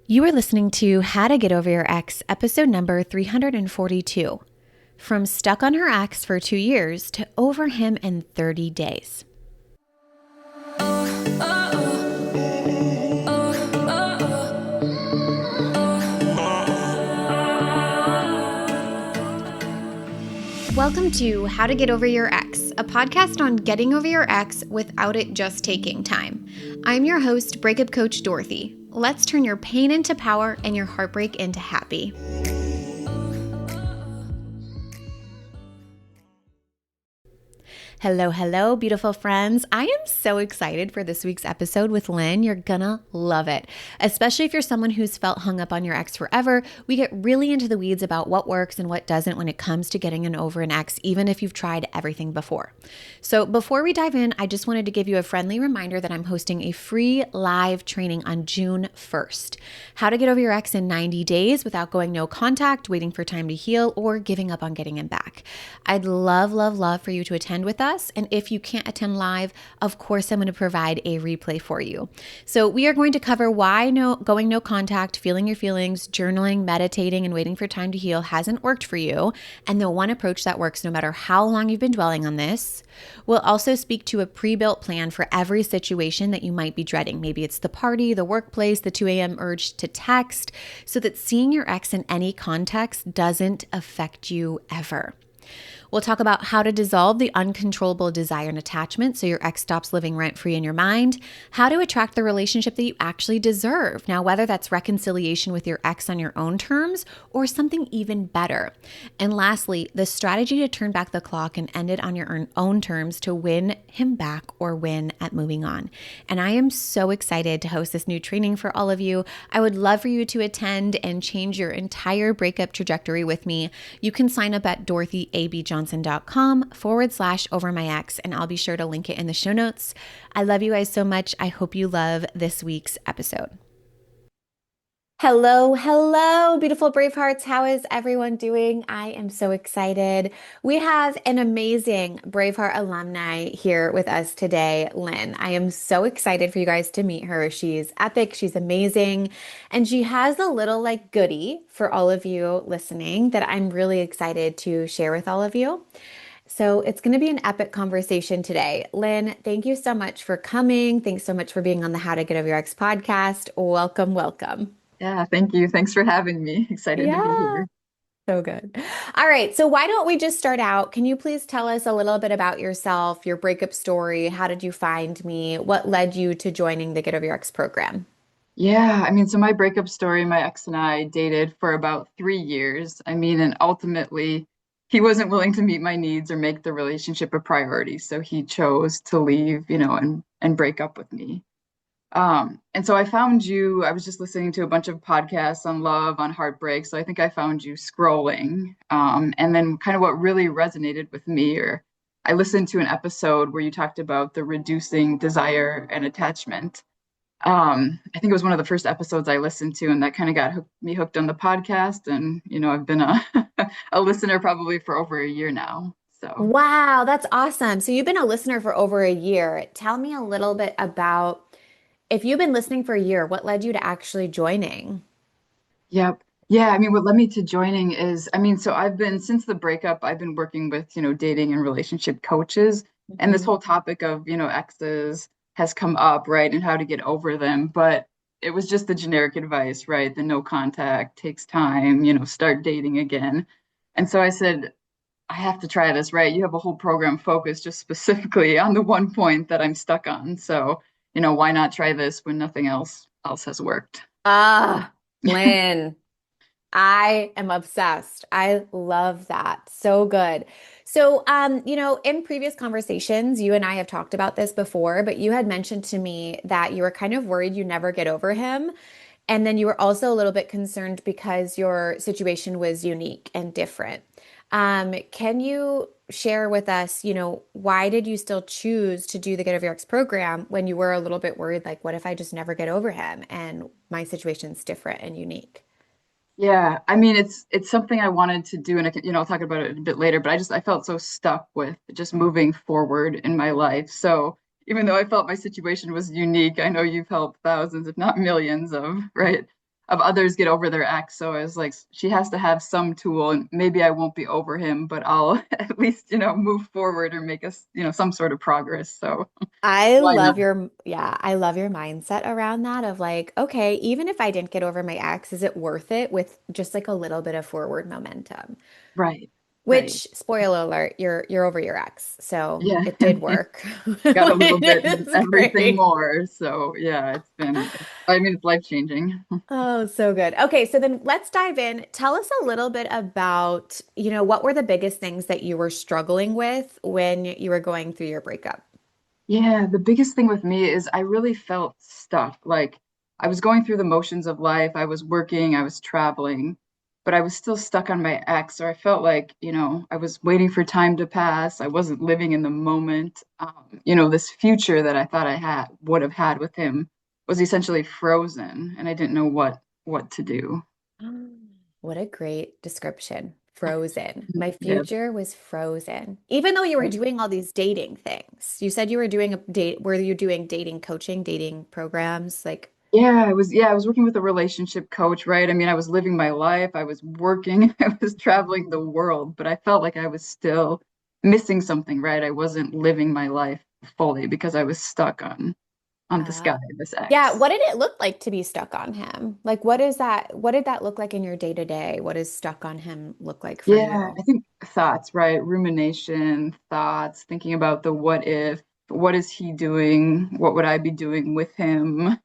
You are listening to How to Get Over Your Ex, episode number 342. From stuck on her ex for 2 years to over him in 30 days. Welcome to How to Get Over Your Ex, a podcast on getting over your ex without it just taking time. I'm your host, Breakup Coach Dorothy. Let's turn your pain into power and your heartbreak into happy. Hello, beautiful friends. I am so excited for this week's episode with Lynn. You're gonna love it, especially if you're someone who's felt hung up on your ex forever. We get really into the weeds about what works and what doesn't when it comes to getting over an ex, even if you've tried everything before. So before we dive in, I just wanted to give you a friendly reminder that I'm hosting a free live training on June 1st. How to get over your ex in 90 days without going no contact, waiting for time to heal, or giving up on getting him back. I'd love for you to attend with us. And if you can't attend live, of course, I'm going to provide a replay for you. So we are going to cover why going no contact, feeling your feelings, journaling, meditating, and waiting for time to heal hasn't worked for you, and the one approach that works no matter how long you've been dwelling on this. We'll also speak to a pre-built plan for every situation that you might be dreading. Maybe it's the party, the workplace, the 2 a.m. urge to text, so that seeing your ex in any context doesn't affect you ever. We'll talk about how to dissolve the uncontrollable desire and attachment so your ex stops living rent-free in your mind, how to attract the relationship that you actually deserve. Now, whether that's reconciliation with your ex on your own terms or something even better. And lastly, the strategy to turn back the clock and end it on your own terms to win him back or win at moving on. And I am so excited to host this new training for all of you. I would love for you to attend and change your entire breakup trajectory with me. You can sign up at dorothyabjohnson.com/overmyex, and I'll be sure to link it in the show notes. I love you guys so much. I hope you love this week's episode. Hello, beautiful Bravehearts. How is everyone doing? I am so excited. We have an amazing Braveheart alumni here with us today, Lynn. I am so excited for you guys to meet her. She's epic, she's amazing, and she has a little goodie for all of you listening that I'm really excited to share with all of you. So it's going to be an epic conversation today. Lynn, thank you so much for coming. Thanks so much for being on the How to Get Over Your Ex podcast. Welcome. Yeah, thank you. Thanks for having me. Excited to be Yeah, here. so good. All right, so why don't we just start out? Can you please tell us a little bit about yourself, your breakup story? How did you find me? What led you to joining the Get Over Your Ex program? Yeah, so my breakup story, my ex and I dated for about 3 years. And ultimately, he wasn't willing to meet my needs or make the relationship a priority. So he chose to leave, and break up with me. And so I found you, I was just listening to a bunch of podcasts on love, on heartbreak. So I think I found you scrolling. And then kind of what really resonated with me, or I listened to an episode where you talked about the reducing desire and attachment. I think it was one of the first episodes I listened to, and that kind of got me hooked on the podcast. And, I've been a, a listener probably for over a year now. So. Wow, that's awesome. So you've been a listener for over a year. Tell me a little bit about if you've been listening for a year, what led you to actually joining? Yep. Yeah, what led me to joining is, so since the breakup, I've been working with, dating and relationship coaches. And this Mhm. whole topic of, exes has come up, right? And how to get over them. But it was just the generic advice, right? The no contact takes time, start dating again. And so I said, I have to try this, right? You have a whole program focused just specifically on the one point that I'm stuck on. So, why not try this when nothing else has worked? Ah, Lynn. I am obsessed. I love that. So good. So, in previous conversations, you and I have talked about this before, but you had mentioned to me that you were kind of worried you never get over him. And then you were also a little bit concerned because your situation was unique and different. Can you share with us, why did you still choose to do the Get Over Your Ex program when you were a little bit worried, like, what if I just never get over him and my situation's different and unique? Yeah, it's something I wanted to do, and I'll talk about it a bit later. But I felt so stuck with just moving forward in my life. So even though I felt my situation was unique, I know you've helped thousands, if not millions, of right of others get over their ex. So I was like, she has to have some tool, and maybe I won't be over him, but I'll at least, move forward or make us, some sort of progress. So I why not? love your, yeah, I love your mindset around that of like, okay, even if I didn't get over my ex, is it worth it with just like a little bit of forward momentum? Right, right. Which, spoiler alert, you're over your ex, so Yeah. it did work. Got a little Which bit of is everything great. more. So yeah, I mean, it's life changing. Oh, so good. Okay, so then let's dive in. Tell us a little bit about, what were the biggest things that you were struggling with when you were going through your breakup? Yeah, the biggest thing with me is I really felt stuck. Like I was going through the motions of life. I was working, I was traveling, but I was still stuck on my ex. Or I felt like, I was waiting for time to pass. I wasn't living in the moment. This future that I thought would have had with him was essentially frozen, and I didn't know what to do. What a great description. Frozen. My Yeah. future was frozen. Even though you were doing all these dating things. You said you were doing a date, were you doing dating coaching, dating programs? Like, I was working with a relationship coach, right? I mean, I was living my life, I was working, I was traveling the world, but I felt like I was still missing something, right? I wasn't living my life fully because I was stuck on this uh, guy, this yeah, ex. what did it look like to be stuck on him? Like, what did that look like in your day to day? What does stuck on him look like for Yeah, you? I think thoughts, right? Rumination, thoughts, thinking about the what if, what is he doing? What would I be doing with him?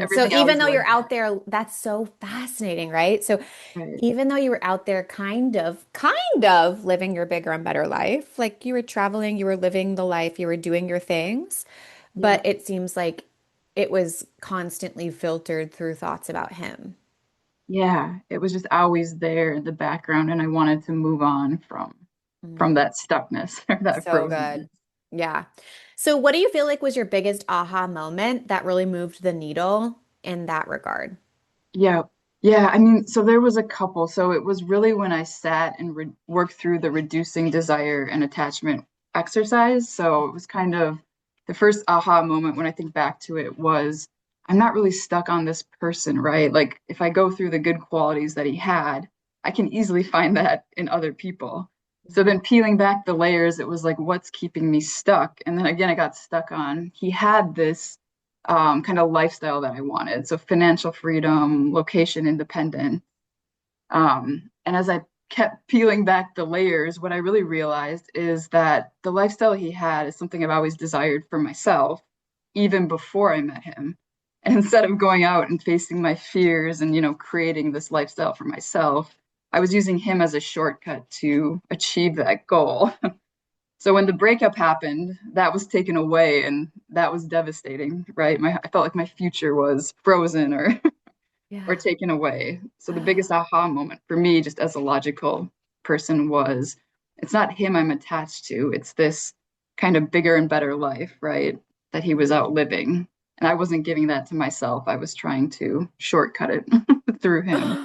So Everything even always though like you're out there, that's so fascinating, right? So that. Right. even though you were out there kind of living your bigger and better life, like you were traveling, you were living the life, you were doing your things, Yeah. but it seems like it was constantly filtered through thoughts about him. Yeah, it was just always there in the background, and I wanted to move on from Mm, that stuckness or that so frozenness. good. Yeah. So what do you feel like was your biggest aha moment that really moved the needle in that regard? Yeah. Yeah, I mean, so there was a couple. So it was really when I sat and re worked through the reducing desire and attachment exercise. So it was kind of the first aha moment when I think back to it was I'm not really stuck on this person, right? Like if I go through the good qualities that he had, I can easily find that in other people. So then peeling back the layers, it was like, what's keeping me stuck? And then again, I got stuck on he had this kind of lifestyle that I wanted. So financial freedom, location independent. And as I kept peeling back the layers, what I really realized is that the lifestyle he had is something I've always desired for myself, even before I met him. And instead of going out and facing my fears and, creating this lifestyle for myself, I was using him as a shortcut to achieve that goal. So when the breakup happened, that was taken away, and that was devastating, right? I felt like my future was frozen or or Yeah. taken away. So the biggest aha moment for me, just as a logical person, was it's not him I'm attached to. It's this kind of bigger and better life, right? That he was outliving. And I wasn't giving that to myself. I was trying to shortcut it through him.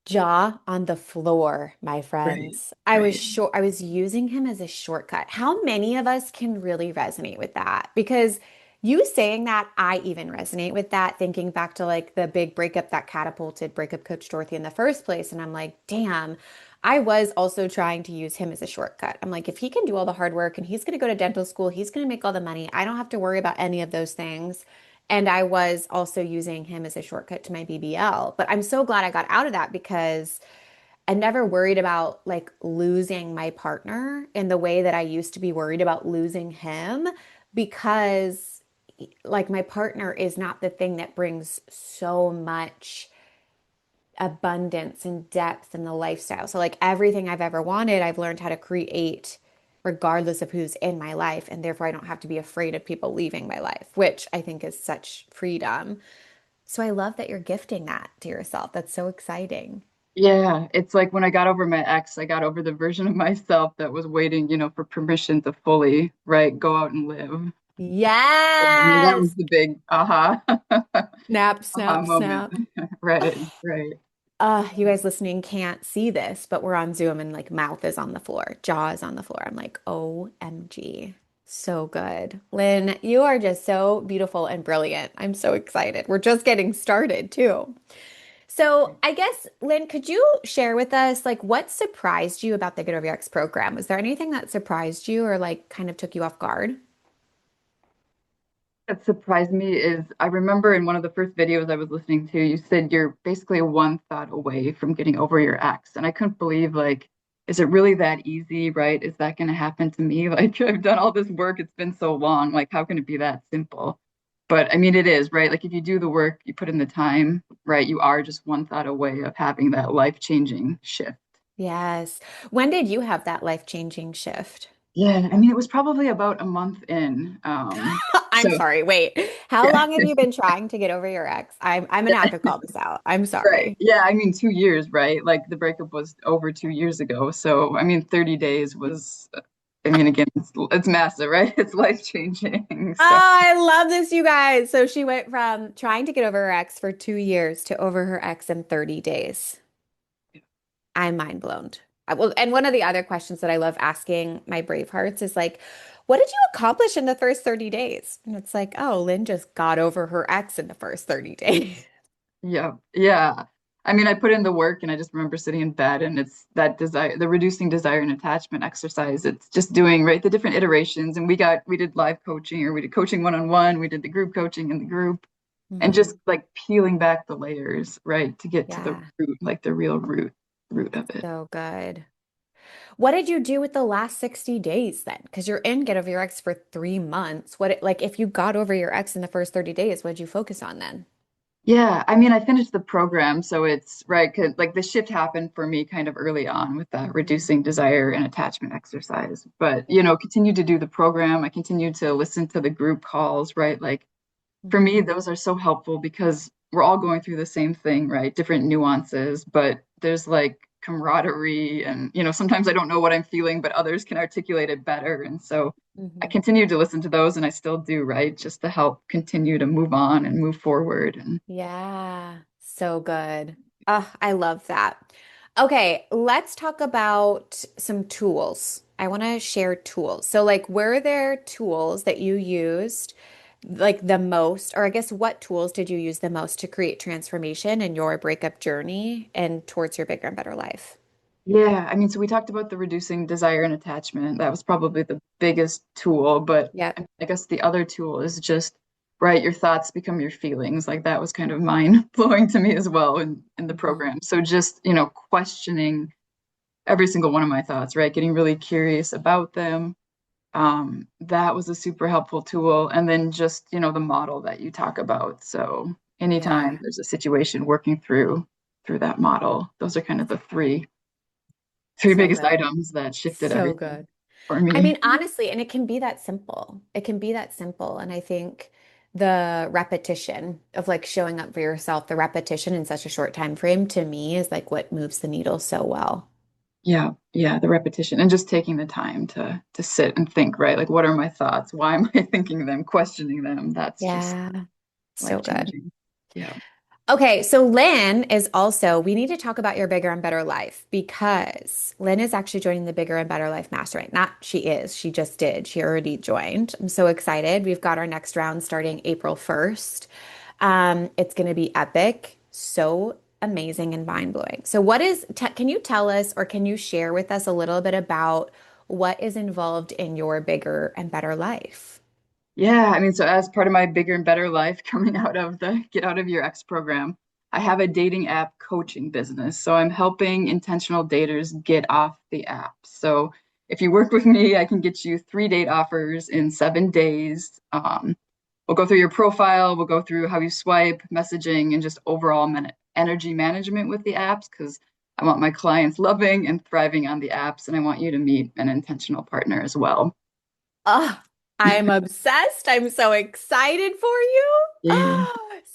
Jaw on the floor, my Right, friends. right. I was using him as a shortcut. How many of us can really resonate with that? Because you saying that, I even resonate with that, thinking back to like the big breakup that catapulted breakup coach Dorothy in the first place. And I'm like, damn, I was also trying to use him as a shortcut. I'm like, if he can do all the hard work and he's going to go to dental school, he's going to make all the money. I don't have to worry about any of those things. And I was also using him as a shortcut to my BBL. But I'm so glad I got out of that because I never worried about like losing my partner in the way that I used to be worried about losing him because like my partner is not the thing that brings so much abundance and depth in the lifestyle. So like everything I've ever wanted, I've learned how to create regardless of who's in my life. And therefore I don't have to be afraid of people leaving my life, which I think is such freedom. So I love that you're gifting that to yourself. That's so exciting. Yeah, it's like when I got over my ex, I got over the version of myself that was waiting, for permission to fully, right, go out and live. Yeah, I mean, that was Yes. the big Snap, aha snap, moment. snap. Right, right. You guys listening can't see this, but we're on Zoom and like mouth is on the floor, jaw is on the floor. I'm like, OMG. So good. Lynn, you are just so beautiful and brilliant. I'm so excited. We're just getting started too. So, I guess, Lynn, could you share with us like what surprised you about the Get Over Your Ex program? Was there anything that surprised you or like kind of took you off guard? That surprised me is I remember in one of the first videos I was listening to, you said you're basically one thought away from getting over your ex. And I couldn't believe, like, is it really that easy, right? Is that going to happen to me? Like, I've done all this work, it's been so long. Like, how can it be that simple? But I mean, it is, right? Like, if you do the work, you put in the time, right? You are just one thought away of having that life-changing shift. Yes. When did you have that life-changing shift? Yeah, I mean, it was probably about a month in. I'm So sorry. Wait. How yeah. long have you been trying to get over your ex? I'm gonna have to call this out. I'm Right. sorry. Yeah, I mean 2 years, right? Like the breakup was over 2 years ago. So I mean 30 days was I mean again it's massive, right? It's life changing. Oh, So I love this, you guys. So she went from trying to get over her ex for 2 years to over her ex in 30 days. I'm mind blown. Well, and one of the other questions that I love asking my Bravehearts is like, what did you accomplish in the first 30 days? And it's like, oh, Lynn just got over her ex in the first 30 days. yeah. Yeah. I mean I put in the work and I just remember sitting in bed and it's that desire, the reducing desire and attachment exercise. It's just doing right the different iterations and we did live coaching or we did coaching one-on-one, we did the group coaching in the group and just Hmm. like peeling back the layers, right, to get to the Yeah, root, like the real root of it. so good. What did you do with the last 60 days then? Because you're in Get Over Your Ex for 3 months. Like if you got over your ex in the first 30 days, what did you focus on then? Yeah, I mean, I finished the program, so it's right, 'cause like the shift happened for me kind of early on with that reducing desire and attachment exercise. But, continued to do the program. I continued to listen to the group calls, right? Like for me, Mhm. those are so helpful because we're all going through the same thing, right? Different nuances, but there's like camaraderie and, sometimes I don't know what I'm feeling, but others can articulate it better. And so I Mhm. continue to listen to those and I still do, right? Just to help continue to move on and move forward. And Yeah, so good. I love that. Okay, let's talk about some tools. I want to share tools. So, like, were there tools that you used like the most, or I guess what tools did you use the most to create transformation in your breakup journey and towards your bigger and better life? yeah, I mean, so we talked about the reducing desire and attachment. That was probably the biggest tool, but Yep. I guess the other tool is just, right, your thoughts become your feelings. Like that was kind of mind blowing to me as well in the Mhm. program. So just, questioning every single one of my thoughts, right? Getting really curious about them. That was a super helpful tool. And then just, the model that you talk about. So anytime Yeah, there's a situation working through that model, those are kind of the three so biggest good. items that shifted So everything good. for I me. mean, honestly, and it can be that simple. It can be that simple. And I think the repetition of like showing up for yourself, the repetition in such a short time frame to me is like what moves the needle so well. Yeah, yeah, the repetition and just taking the time to sit and think, right? Like what are my thoughts? Why am I thinking them, questioning them? That's just Yeah, so good. life-changing. Yeah. Okay, so Lynn is also, we need to talk about your bigger and better life because Lynn is actually joining the bigger and better life mastermind. Not she is, she just did. She already joined. I'm so excited. We've got our next round starting April 1st. It's going to be epic, so amazing and mind-blowing. So can you tell us or can you share with us a little bit about what is involved in your bigger and better life? Yeah, I mean, so as part of my bigger and better life coming out of the Get Out of Your Ex program, I have a dating app coaching business. So I'm helping intentional daters get off the app. So if you work with me, I can get you 3 date offers in 7 days. We'll go through your profile, we'll go through how you swipe, messaging, and just overall energy management with the apps because I want my clients loving and thriving on the apps, and I want you to meet an intentional partner as well. Oh, I'm obsessed. I'm so excited for you. Yeah.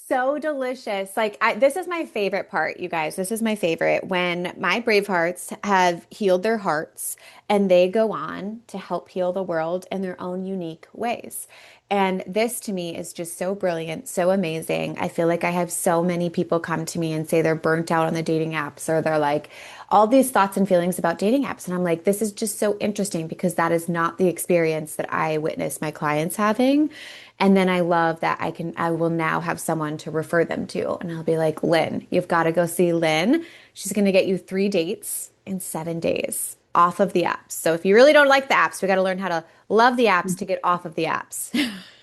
So delicious. This is my favorite part, you guys. This is my favorite when my brave hearts have healed their hearts and they go on to help heal the world in their own unique ways. And this to me is just so brilliant, so amazing. I feel like I have so many people come to me and say they're burnt out on the dating apps, or they're like all these thoughts and feelings about dating apps. And I'm like, this is just so interesting because that is not the experience that I witness my clients having. And then I love that I will now have someone to refer them to. And I'll be like, Lynn, you've got to go see Lynn. She's going to get you 3 dates in 7 days off of the apps. So if you really don't like the apps, we got to learn how to love the apps to get off of the apps.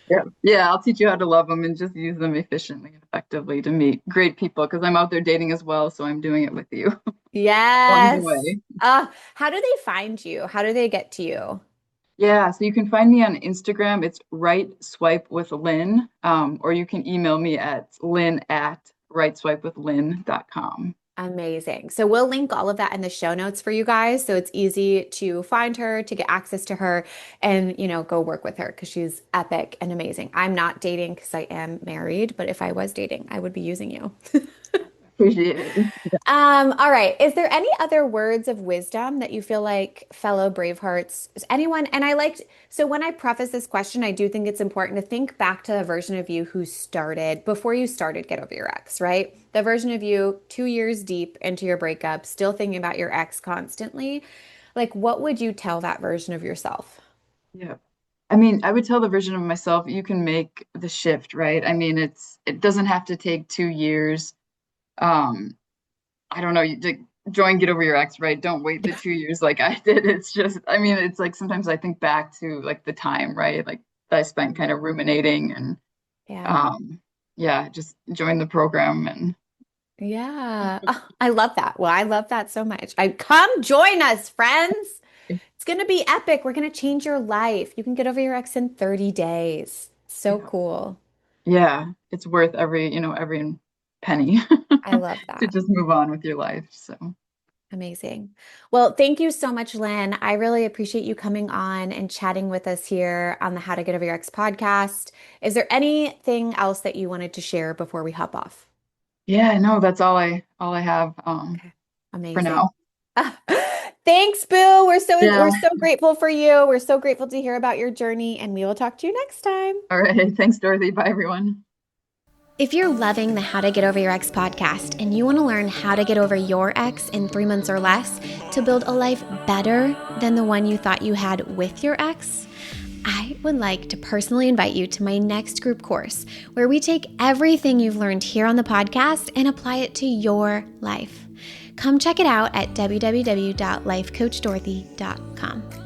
Yeah. Yeah, I'll teach you how to love them and just use them efficiently and effectively to meet great people because I'm out there dating as well, so I'm doing it with you along the Yes. way. How do they find you? How do they get to you? Yeah, so you can find me on Instagram. It's right swipe with Lynn, or you can email me at lynn@rightswipewithlynn.com. Amazing. So we'll link all of that in the show notes for you guys. So it's easy to find her, to get access to her, and, go work with her because she's epic and amazing. I'm not dating because I am married, but if I was dating, I would be using you. Appreciate it. All right. Is there any other words of wisdom that you feel like fellow Bravehearts, anyone? And so when I preface this question, I do think it's important to think back to the version of you who started before you started Get Over Your Ex, right? The version of you 2 years deep into your breakup, still thinking about your ex constantly. Like, what would you tell that version of yourself? Yeah. I mean, I would tell the version of myself, you can make the shift, right? I mean, it doesn't have to take 2 years. Um, I don't know, like join Get Over Your Ex, right? Don't wait the 2 years like I did. It's just, I mean, it's like sometimes I think back to like the time, right? Like that I spent kind of ruminating and Yeah. um yeah, just join the program and Yeah. Oh, I love that. Well, I love that so much. I come join us, friends. It's going to be epic. We're going to change your life. You can get over your ex in 30 days. So yeah. cool. Yeah, it's worth every penny I love to that. just move on with your life. So Amazing. Well, thank you so much, Lynn. I really appreciate you coming on and chatting with us here on the How to Get Over Your Ex podcast. Is there anything else that you wanted to share before we hop off? yeah, no, that's all I have Okay. for Amazing. now. Thanks, Boo. Yeah. We're so grateful for you. We're so grateful to hear about your journey, and we will talk to you next time. All right. Thanks, Dorothy. Bye, everyone. If you're loving the How to Get Over Your Ex podcast and you want to learn how to get over your ex in 3 months or less to build a life better than the one you thought you had with your ex, I would like to personally invite you to my next group course where we take everything you've learned here on the podcast and apply it to your life. Come check it out at www.lifecoachdorothy.com.